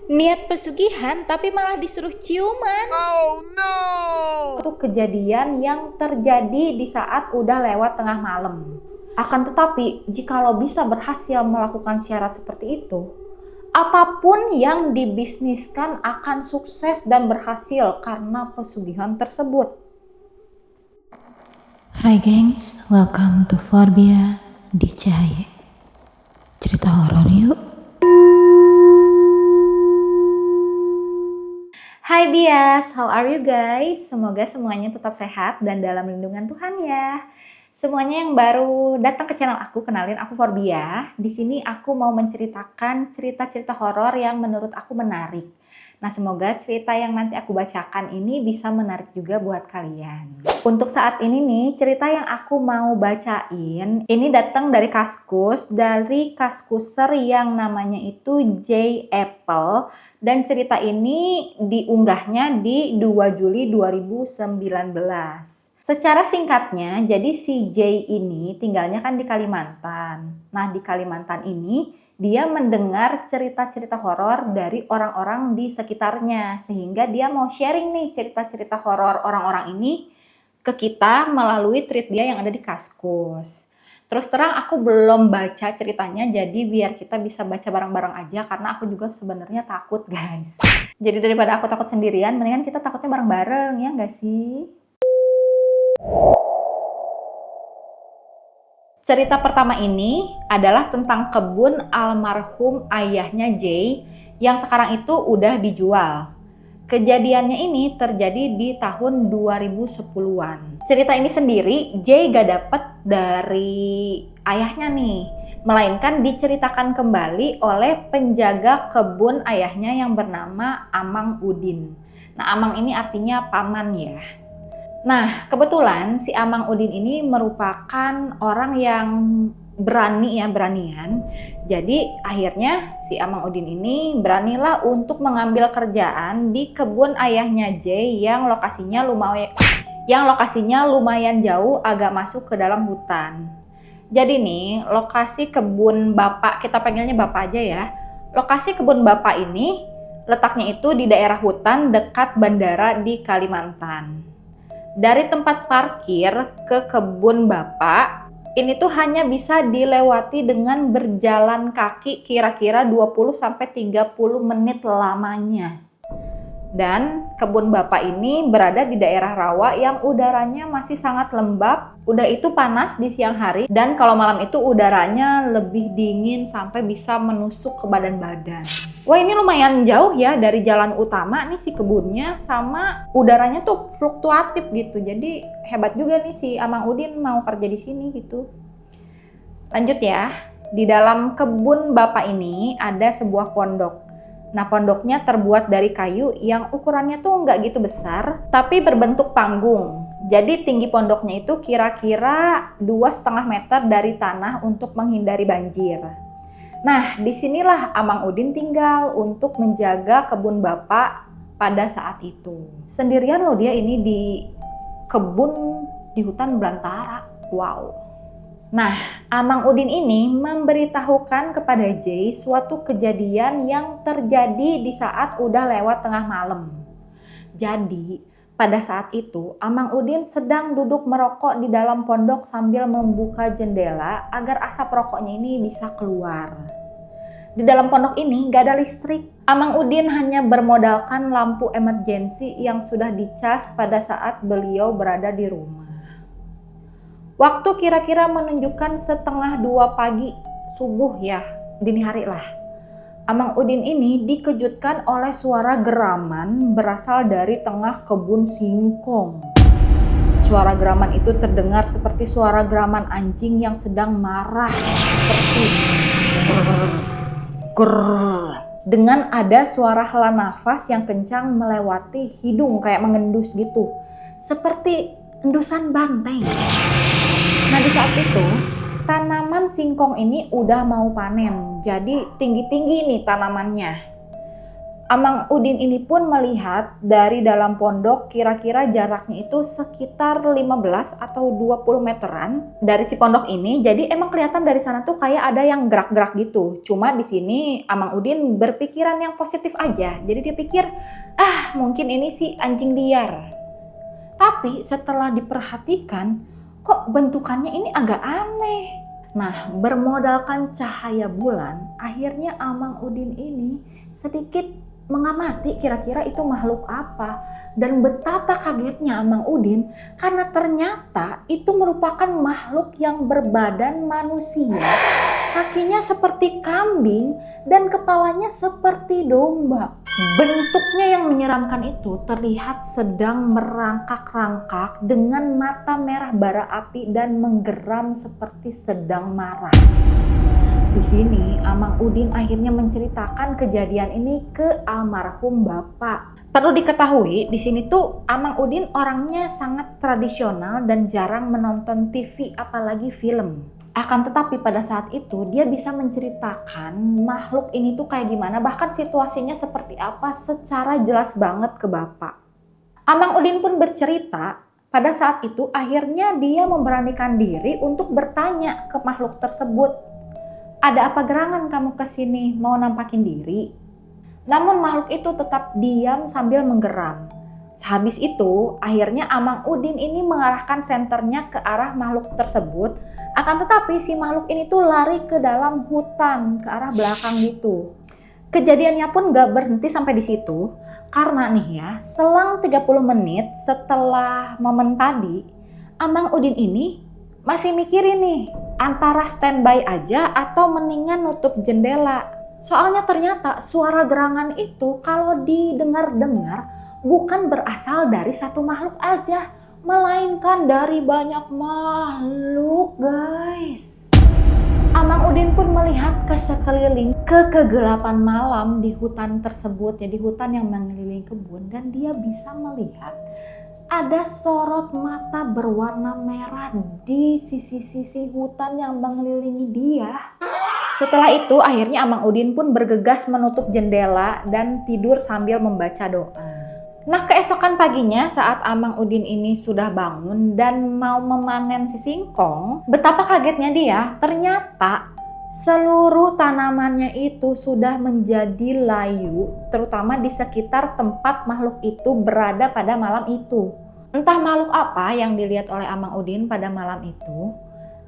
Niat pesugihan tapi malah disuruh ciuman. Oh no! Itu kejadian yang terjadi di saat udah lewat tengah malam. Akan tetapi, jikalau bisa berhasil melakukan syarat seperti itu, apapun yang dibisniskan akan sukses dan berhasil karena pesugihan tersebut. Hai gengs, welcome to Forbia di Cahaya. Cerita horor yuk. Hai Bias, how are you guys? Semoga semuanya tetap sehat dan dalam lindungan Tuhan ya. Semuanya yang baru datang ke channel aku, kenalin aku Forbia. Di sini aku mau menceritakan cerita-cerita horor yang menurut aku menarik. Nah, semoga cerita yang nanti aku bacakan ini bisa menarik juga buat kalian. Untuk saat ini nih, cerita yang aku mau bacain ini datang dari kaskuser yang namanya itu J Apple. Dan cerita ini diunggahnya di 2 Juli 2019. Secara singkatnya, jadi si J ini tinggalnya kan di Kalimantan. Nah, di Kalimantan ini dia mendengar cerita-cerita horor dari orang-orang di sekitarnya. Sehingga dia mau sharing nih cerita-cerita horor orang-orang ini ke kita melalui tweet dia yang ada di Kaskus. Terus terang aku belum baca ceritanya, jadi biar kita bisa baca bareng-bareng aja karena aku juga sebenarnya takut guys. Jadi daripada aku takut sendirian, mendingan kita takutnya bareng-bareng ya nggak sih? Cerita pertama ini adalah tentang kebun almarhum ayahnya Jay yang sekarang itu udah dijual. Kejadiannya ini terjadi di tahun 2010-an. Cerita ini sendiri Jay gak dapet dari ayahnya nih, melainkan diceritakan kembali oleh penjaga kebun ayahnya yang bernama Amang Udin. Nah, Amang ini artinya paman ya. Nah, kebetulan si Amang Udin ini merupakan orang yang beranian. Jadi akhirnya si Amang Udin ini beranilah untuk mengambil kerjaan di kebun ayahnya Jay yang lokasinya lumayan jauh, agak masuk ke dalam hutan. Jadi nih, lokasi kebun bapak, kita panggilnya bapak aja ya. Lokasi kebun bapak ini letaknya itu di daerah hutan dekat bandara di Kalimantan. Dari tempat parkir ke kebun bapak ini tuh hanya bisa dilewati dengan berjalan kaki kira-kira 20-30 menit lamanya. Dan kebun bapak ini berada di daerah rawa yang udaranya masih sangat lembab. Udah itu panas di siang hari dan kalau malam itu udaranya lebih dingin sampai bisa menusuk ke badan-badan. Wah, ini lumayan jauh ya dari jalan utama nih si kebunnya, sama udaranya tuh fluktuatif gitu. Jadi hebat juga nih si Amang Udin mau kerja di sini gitu. Lanjut ya. Di dalam kebun bapak ini ada sebuah pondok. Nah, pondoknya terbuat dari kayu yang ukurannya tuh nggak gitu besar, tapi berbentuk panggung. Jadi tinggi pondoknya itu kira-kira 2,5 meter dari tanah untuk menghindari banjir. Nah, disinilah Amang Udin tinggal untuk menjaga kebun bapak pada saat itu. Sendirian loh dia ini di kebun di hutan belantara. Wow. Nah, Amang Udin ini memberitahukan kepada Jay suatu kejadian yang terjadi di saat udah lewat tengah malam. Jadi, pada saat itu Amang Udin sedang duduk merokok di dalam pondok sambil membuka jendela agar asap rokoknya ini bisa keluar. Di dalam pondok ini gak ada listrik. Amang Udin hanya bermodalkan lampu emergensi yang sudah dicas pada saat beliau berada di rumah. Waktu kira-kira menunjukkan 1:30 pagi, subuh ya, dini hari lah. Amang Udin ini dikejutkan oleh suara geraman berasal dari tengah kebun singkong. Suara geraman itu terdengar seperti suara geraman anjing yang sedang marah, seperti grrr. Dengan ada suara hela nafas yang kencang melewati hidung kayak mengendus gitu, seperti endusan banteng. Nah, di saat itu tanaman singkong ini udah mau panen, jadi tinggi-tinggi nih tanamannya. Amang Udin ini pun melihat dari dalam pondok kira-kira jaraknya itu sekitar 15 atau 20 meteran dari si pondok ini. Jadi emang kelihatan dari sana tuh kayak ada yang gerak-gerak gitu. Cuma di sini Amang Udin berpikiran yang positif aja. Jadi dia pikir, mungkin ini si anjing liar. Tapi setelah diperhatikan, kok bentukannya ini agak aneh. Nah, bermodalkan cahaya bulan, akhirnya Amang Udin ini sedikit mengamati kira-kira itu makhluk apa. Dan betapa kagetnya Amang Udin karena ternyata itu merupakan makhluk yang berbadan manusia, kakinya seperti kambing dan kepalanya seperti domba. Bentuknya yang menyeramkan itu terlihat sedang merangkak-rangkak dengan mata merah bara api dan menggeram seperti sedang marah. Di sini Amang Udin akhirnya menceritakan kejadian ini ke almarhum bapak. Perlu diketahui di sini tuh Amang Udin orangnya sangat tradisional dan jarang menonton TV apalagi film. Akan tetapi pada saat itu dia bisa menceritakan makhluk ini tuh kayak gimana, bahkan situasinya seperti apa secara jelas banget ke bapak. Amang Udin pun bercerita pada saat itu akhirnya dia memberanikan diri untuk bertanya ke makhluk tersebut. Ada apa gerangan kamu kesini, mau nampakin diri? Namun makhluk itu tetap diam sambil menggeram. Sehabis itu, akhirnya Amang Udin ini mengarahkan senternya ke arah makhluk tersebut. Akan tetapi si makhluk ini tuh lari ke dalam hutan, ke arah belakang gitu. Kejadiannya pun gak berhenti sampai di situ. Karena nih ya, selang 30 menit setelah momen tadi, Amang Udin ini masih mikirin nih, antara standby aja atau mendingan nutup jendela. Soalnya ternyata suara gerangan itu kalau didengar-dengar bukan berasal dari satu makhluk aja, melainkan dari banyak makhluk, guys. Amang Udin pun melihat ke sekeliling, ke kegelapan malam di hutan tersebut, ya di hutan yang mengelilingi kebun, dan dia bisa melihat ada sorot mata berwarna merah di sisi-sisi hutan yang mengelilingi dia. Setelah itu akhirnya Amang Udin pun bergegas menutup jendela dan tidur sambil membaca doa. Nah, keesokan paginya saat Amang Udin ini sudah bangun dan mau memanen si singkong, betapa kagetnya dia, ternyata seluruh tanamannya itu sudah menjadi layu, terutama di sekitar tempat makhluk itu berada pada malam itu. Entah makhluk apa yang dilihat oleh Amang Udin pada malam itu.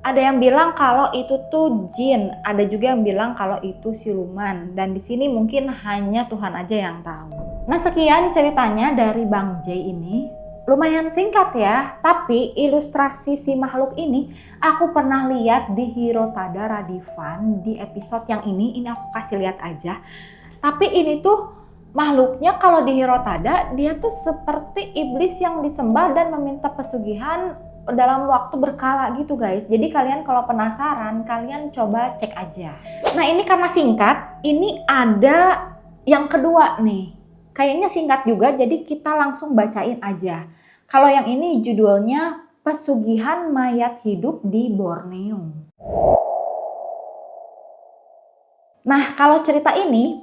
Ada yang bilang kalau itu tuh jin, ada juga yang bilang kalau itu siluman. Dan di sini mungkin hanya Tuhan aja yang tahu. Nah, sekian ceritanya dari Bang J ini. Lumayan singkat ya, tapi ilustrasi si makhluk ini aku pernah lihat di Hirotada Radivan di episode yang ini aku kasih lihat aja. Tapi ini tuh makhluknya kalau di Hirotada dia tuh seperti iblis yang disembah dan meminta pesugihan dalam waktu berkala gitu guys. Jadi kalian kalau penasaran kalian coba cek aja. Nah, ini karena singkat, ini ada yang kedua nih. Kayaknya singkat juga, jadi kita langsung bacain aja. Kalau yang ini judulnya Pesugihan Mayat Hidup di Borneo. Nah, kalau cerita ini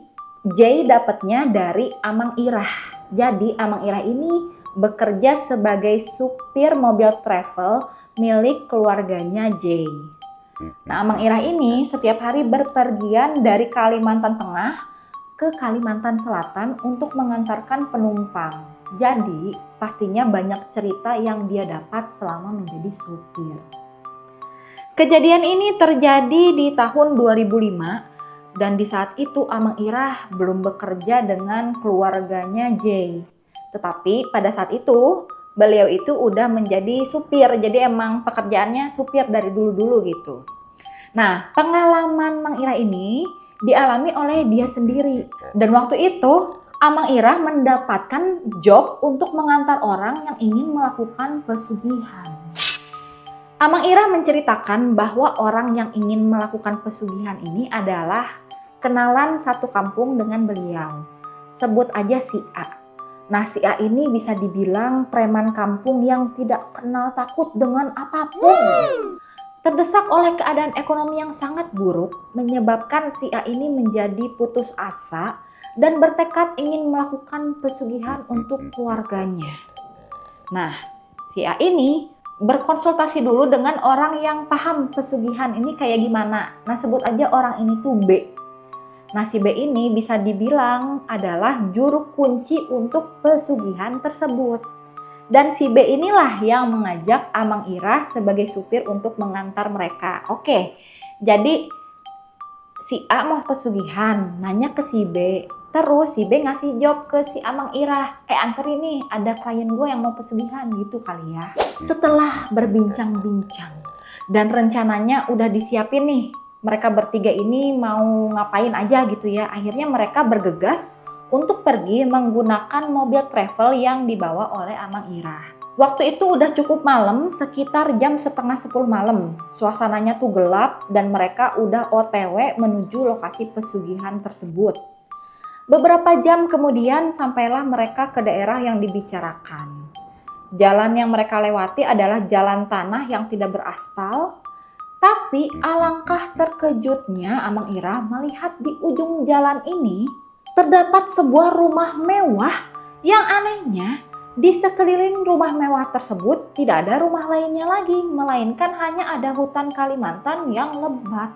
Jay dapatnya dari Amang Irah. Jadi Amang Irah ini bekerja sebagai supir mobil travel milik keluarganya Jay. Nah, Amang Irah ini setiap hari berpergian dari Kalimantan Tengah ke Kalimantan Selatan untuk mengantarkan penumpang. Jadi, pastinya banyak cerita yang dia dapat selama menjadi supir. Kejadian ini terjadi di tahun 2005 dan di saat itu Amang Irah belum bekerja dengan keluarganya Jay. Tetapi pada saat itu beliau itu udah menjadi supir. Jadi emang pekerjaannya supir dari dulu-dulu gitu. Nah, pengalaman Mang Irah ini dialami oleh dia sendiri. Dan waktu itu Amang Irah mendapatkan job untuk mengantar orang yang ingin melakukan pesugihan. Amang Irah menceritakan bahwa orang yang ingin melakukan pesugihan ini adalah kenalan satu kampung dengan beliau. Sebut aja si A. Nah, si A ini bisa dibilang preman kampung yang tidak kenal takut dengan apapun. Terdesak oleh keadaan ekonomi yang sangat buruk, menyebabkan si A ini menjadi putus asa dan bertekad ingin melakukan pesugihan untuk keluarganya. Nah, si A ini berkonsultasi dulu dengan orang yang paham pesugihan ini kayak gimana. Nah, sebut aja orang ini tuh B. Nah, si B ini bisa dibilang adalah juru kunci untuk pesugihan tersebut. Dan si B inilah yang mengajak Amang Irah sebagai supir untuk mengantar mereka. Oke, jadi si A mau pesugihan, nanya ke si B. Terus si B ngasih job ke si Amang Irah. Anterin nih, ada klien gue yang mau pesugihan gitu kali ya. Setelah berbincang-bincang dan rencananya udah disiapin nih, mereka bertiga ini mau ngapain aja gitu ya. Akhirnya mereka bergegas untuk pergi menggunakan mobil travel yang dibawa oleh Amang Irah. Waktu itu udah cukup malam, sekitar jam setengah 10 malam. Suasananya tuh gelap dan mereka udah OTW menuju lokasi pesugihan tersebut. Beberapa jam kemudian sampailah mereka ke daerah yang dibicarakan. Jalan yang mereka lewati adalah jalan tanah yang tidak beraspal. Tapi alangkah terkejutnya Amang Irah melihat di ujung jalan ini terdapat sebuah rumah mewah yang anehnya di sekeliling rumah mewah tersebut tidak ada rumah lainnya lagi, melainkan hanya ada hutan Kalimantan yang lebat.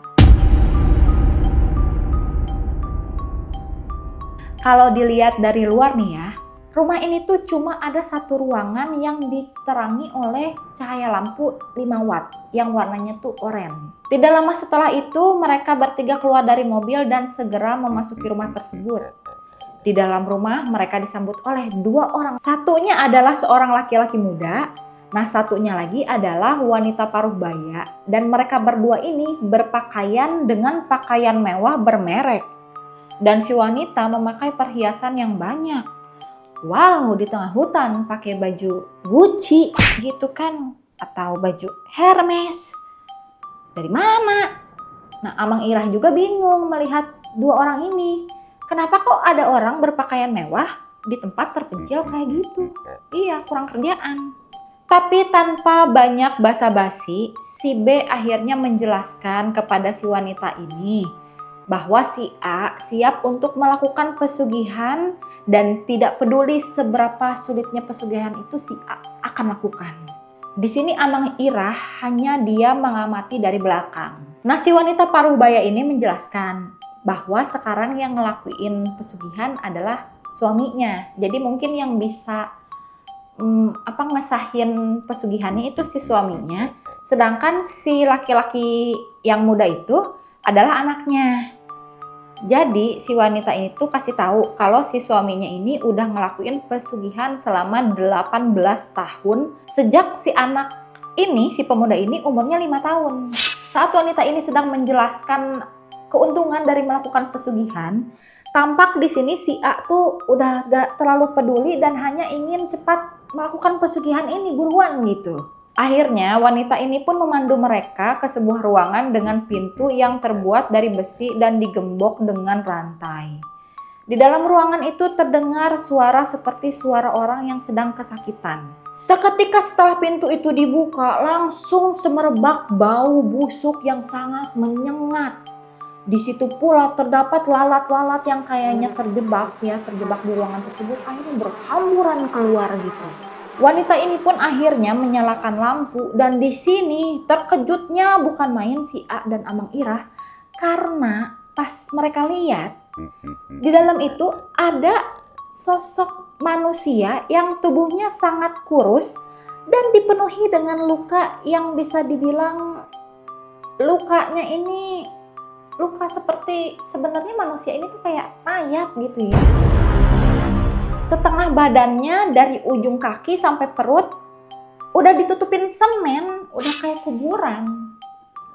Kalau dilihat dari luar nih ya, rumah ini tuh cuma ada satu ruangan yang diterangi oleh cahaya lampu 5 watt yang warnanya tuh oranye. Tidak lama setelah itu mereka bertiga keluar dari mobil dan segera memasuki rumah tersebut. Di dalam rumah mereka disambut oleh 2 orang. Satunya adalah seorang laki-laki muda, nah satunya lagi adalah wanita paruh baya. Dan mereka berdua ini berpakaian dengan pakaian mewah bermerek. Dan si wanita memakai perhiasan yang banyak. Wow, di tengah hutan pakai baju Gucci gitu kan, atau baju Hermes. Dari mana? Nah, Amang Irah juga bingung melihat 2 orang ini. Kenapa kok ada orang berpakaian mewah di tempat terpencil kayak gitu? Iya, kurang kerjaan. Tapi tanpa banyak basa-basi, si B akhirnya menjelaskan kepada si wanita ini bahwa si A siap untuk melakukan pesugihan dan tidak peduli seberapa sulitnya pesugihan itu si A akan lakukan. Di sini Amang Irah hanya dia mengamati dari belakang. Nah, si wanita paruh baya ini menjelaskan bahwa sekarang yang ngelakuin pesugihan adalah suaminya. Jadi mungkin yang bisa ngesahin pesugihannya itu si suaminya, sedangkan si laki-laki yang muda itu adalah anaknya. Jadi si wanita ini tuh kasih tahu kalau si suaminya ini udah ngelakuin pesugihan selama 18 tahun sejak si anak ini, si pemuda ini umurnya 5 tahun. Saat wanita ini sedang menjelaskan keuntungan dari melakukan pesugihan, tampak di sini si A tuh udah gak terlalu peduli dan hanya ingin cepat melakukan pesugihan ini buruan gitu. Akhirnya wanita ini pun memandu mereka ke sebuah ruangan dengan pintu yang terbuat dari besi dan digembok dengan rantai. Di dalam ruangan itu terdengar suara seperti suara orang yang sedang kesakitan. Seketika setelah pintu itu dibuka, langsung semerbak bau busuk yang sangat menyengat. Di situ pula terdapat lalat-lalat yang kayaknya terjebak di ruangan tersebut, akhirnya berhamburan keluar gitu. Wanita ini pun akhirnya menyalakan lampu dan di sini terkejutnya bukan main si A dan Amang Irah karena pas mereka lihat di dalam itu ada sosok manusia yang tubuhnya sangat kurus dan dipenuhi dengan luka yang bisa dibilang lukanya ini luka seperti sebenarnya manusia ini tuh kayak mayat gitu ya. Setengah badannya dari ujung kaki sampai perut udah ditutupin semen, udah kayak kuburan.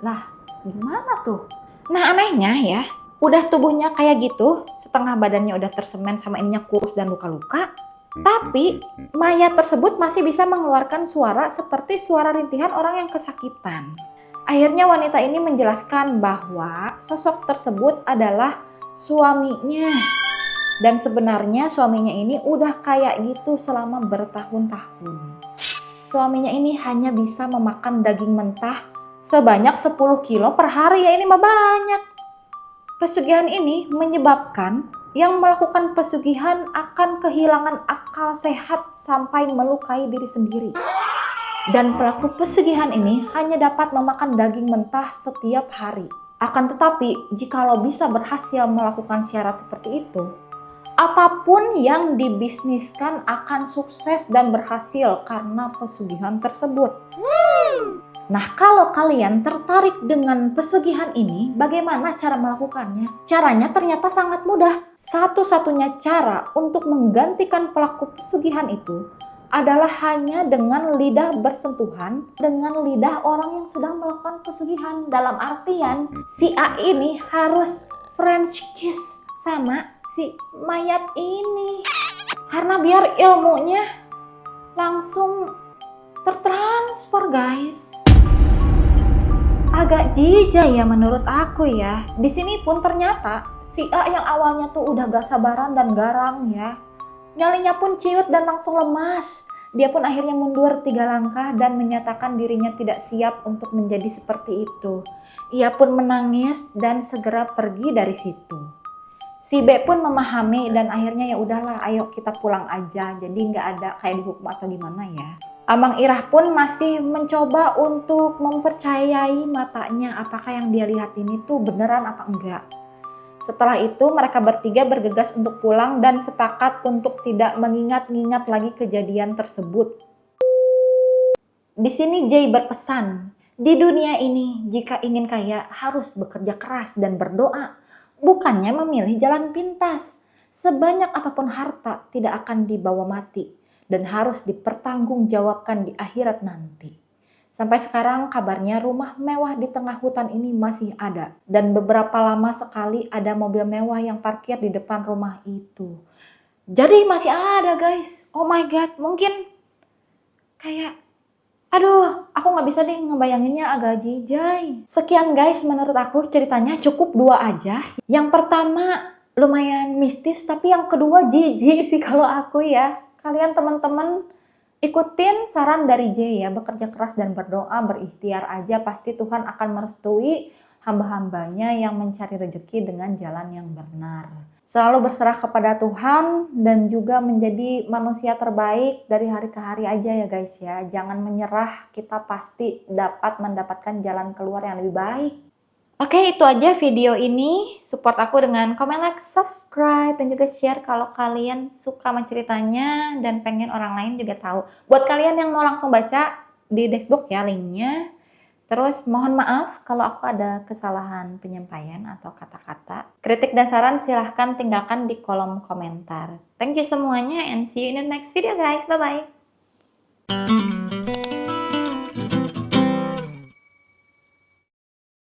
Lah, gimana tuh? Nah, anehnya ya, udah tubuhnya kayak gitu, setengah badannya udah tersemen sama ininya kurus dan luka-luka, tapi mayat tersebut masih bisa mengeluarkan suara seperti suara rintihan orang yang kesakitan. Akhirnya wanita ini menjelaskan bahwa sosok tersebut adalah suaminya. Dan sebenarnya suaminya ini udah kayak gitu selama bertahun-tahun. Suaminya ini hanya bisa memakan daging mentah sebanyak 10 kilo per hari, ya ini mah banyak. Pesugihan ini menyebabkan Yang melakukan pesugihan akan kehilangan akal sehat sampai melukai diri sendiri. Dan pelaku pesugihan ini hanya dapat memakan daging mentah setiap hari. Akan tetapi, jikalau bisa berhasil melakukan syarat seperti itu, apapun yang dibisniskan akan sukses dan berhasil karena pesugihan tersebut. Nah, kalau kalian tertarik dengan pesugihan ini, bagaimana cara melakukannya? Caranya ternyata sangat mudah. Satu-satunya cara untuk menggantikan pelaku pesugihan itu adalah hanya dengan lidah bersentuhan dengan lidah orang yang sedang melakukan pesugihan. Dalam artian, si A ini harus French kiss sama si mayat ini. Karena biar ilmunya langsung tertransfer, guys. Agak jijik ya menurut aku ya. Di sini pun ternyata si A yang awalnya tuh udah gak sabaran dan garang ya. Nyalinya pun ciut dan langsung lemas. Dia pun akhirnya mundur 3 langkah dan menyatakan dirinya tidak siap untuk menjadi seperti itu. Ia pun menangis dan segera pergi dari situ. Si B pun memahami dan akhirnya ya udahlah, ayo kita pulang aja. Jadi nggak ada kayak dihukum atau gimana ya. Amang Irah pun masih mencoba untuk mempercayai matanya apakah yang dia lihat ini tuh beneran apa enggak. Setelah itu mereka bertiga bergegas untuk pulang dan sepakat untuk tidak mengingat-ingat lagi kejadian tersebut. Di sini Jay berpesan, di dunia ini jika ingin kaya harus bekerja keras dan berdoa, bukannya memilih jalan pintas. Sebanyak apapun harta tidak akan dibawa mati dan harus dipertanggungjawabkan di akhirat nanti. Sampai sekarang kabarnya rumah mewah di tengah hutan ini masih ada. Dan beberapa lama sekali ada mobil mewah yang parkir di depan rumah itu. Jadi masih ada, guys. Oh my god, mungkin kayak aduh, aku nggak bisa deh ngebayanginnya, agak jijai. Sekian guys, menurut aku ceritanya cukup 2 aja. Yang pertama lumayan mistis, tapi yang kedua jijik sih kalau aku ya. Kalian teman-teman ikutin saran dari J ya, bekerja keras dan berdoa, berikhtiar aja, pasti Tuhan akan merestui hamba-hambanya yang mencari rezeki dengan jalan yang benar. Selalu berserah kepada Tuhan dan juga menjadi manusia terbaik dari hari ke hari aja ya guys ya. Jangan menyerah, kita pasti dapat mendapatkan jalan keluar yang lebih baik. Oke, itu aja video ini. Support aku dengan komen, like, subscribe, dan juga share kalau kalian suka sama ceritanya dan pengen orang lain juga tahu. Buat kalian yang mau langsung baca, di dashboard ya linknya. Terus mohon maaf kalau aku ada kesalahan penyampaian atau kata-kata. Kritik dan saran silahkan tinggalkan di kolom komentar. Thank you semuanya and see you in the next video guys. Bye-bye.